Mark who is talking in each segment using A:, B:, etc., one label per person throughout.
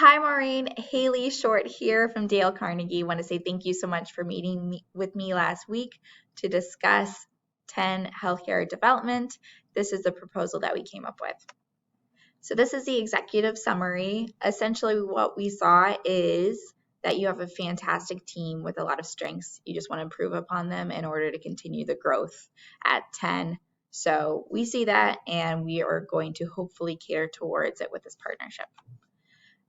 A: Hi, Maureen. Haley Short here from Dale Carnegie. Want to say thank you so much for meeting with me last week to discuss 10 healthcare development. This is the proposal that we came up with. So this is the executive summary. Essentially what we saw is that you have a fantastic team with a lot of strengths. You just want to improve upon them in order to continue the growth at 10. So we see that and we are going to hopefully cater towards it with this partnership.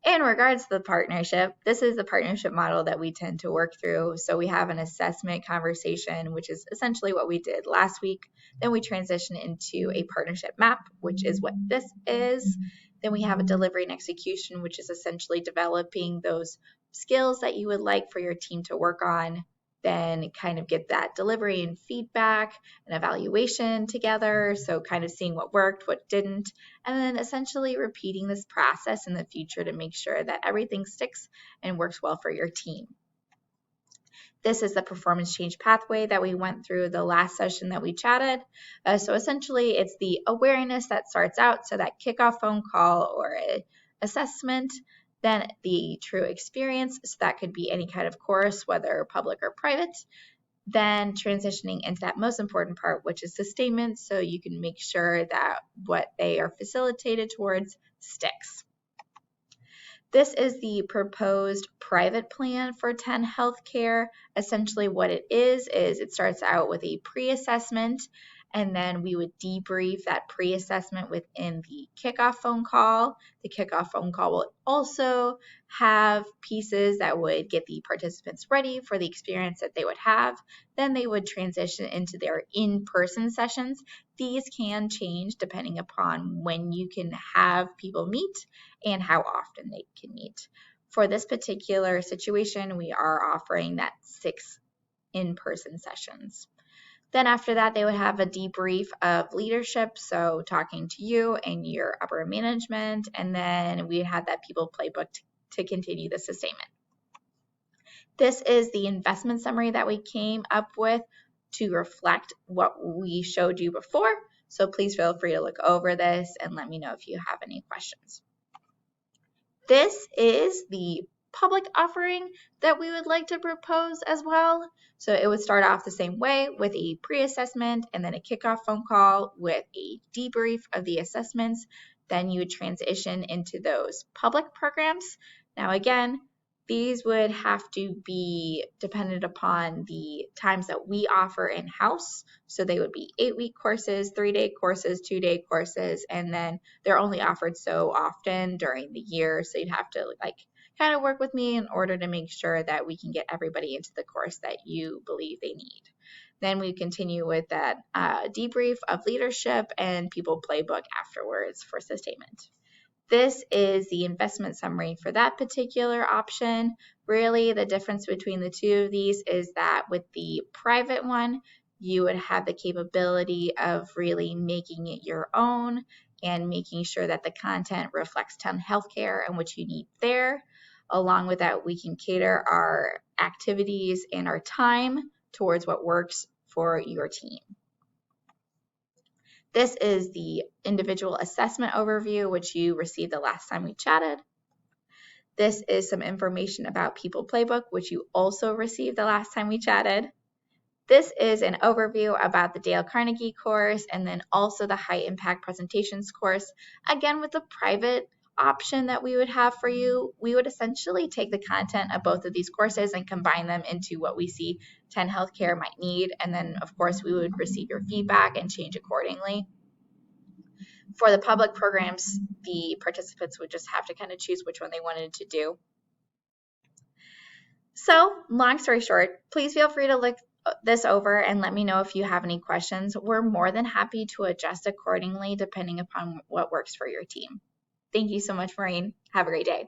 A: In regards to the partnership, this is the partnership model that we tend to work through. So we have an assessment conversation, which is essentially what we did last week. Then we transition into a partnership map, which is what this is. Then we have a delivery and execution, which is essentially developing those skills that you would like for your team to work on. Then kind of get that delivery and feedback and evaluation together. So kind of seeing what worked, what didn't, and then essentially repeating this process in the future to make sure that everything sticks and works well for your team. This is the performance change pathway that we went through the last session that we chatted. So essentially it's the awareness that starts out, so that kickoff phone call or assessment. Then the true experience, so that could be any kind of course, whether public or private. Then transitioning into that most important part, which is sustainment, so you can make sure that what they are facilitated towards sticks. This is the proposed private plan for 10 Healthcare. Essentially what it is it starts out with a pre-assessment, and then we would debrief that pre-assessment within the kickoff phone call. The kickoff phone call will also have pieces that would get the participants ready for the experience that they would have. Then they would transition into their in-person sessions. These can change depending upon when you can have people meet and how often they can meet. For this particular situation, we are offering that 6 in-person sessions. Then after that, they would have a debrief of leadership, so talking to you and your upper management, and then we had that people playbook to continue the sustainment. This is the investment summary that we came up with to reflect what we showed you before, so please feel free to look over this and let me know if you have any questions. This is the public offering that we would like to propose as well. So it would start off the same way with a pre-assessment and then a kickoff phone call with a debrief of the assessments. Then you would transition into those public programs. Now again, these would have to be dependent upon the times that we offer in-house. So they would be 8-week courses, 3-day courses, 2-day courses, and then they're only offered so often during the year. So you'd have to kind of work with me in order to make sure that we can get everybody into the course that you believe they need. Then we continue with that debrief of leadership and people playbook afterwards for sustainment. This is the investment summary for that particular option. Really, the difference between the two of these is that with the private one, you would have the capability of really making it your own and making sure that the content reflects 10 Healthcare and what you need there. Along with that, we can cater our activities and our time towards what works for your team. This is the individual assessment overview, which you received the last time we chatted. This is some information about People Playbook, which you also received the last time we chatted. This is an overview about the Dale Carnegie course and then also the High Impact Presentations course. Again, with the private option that we would have for you, we would essentially take the content of both of these courses and combine them into what we see 10 Healthcare might need, and then of course we would receive your feedback and change accordingly. For the public programs, the participants would just have to kind of choose which one they wanted to do. So long story short, please feel free to look this over and let me know if you have any questions. We're more than happy to adjust accordingly depending upon what works for your team. Thank you so much, Maureen. Have a great day.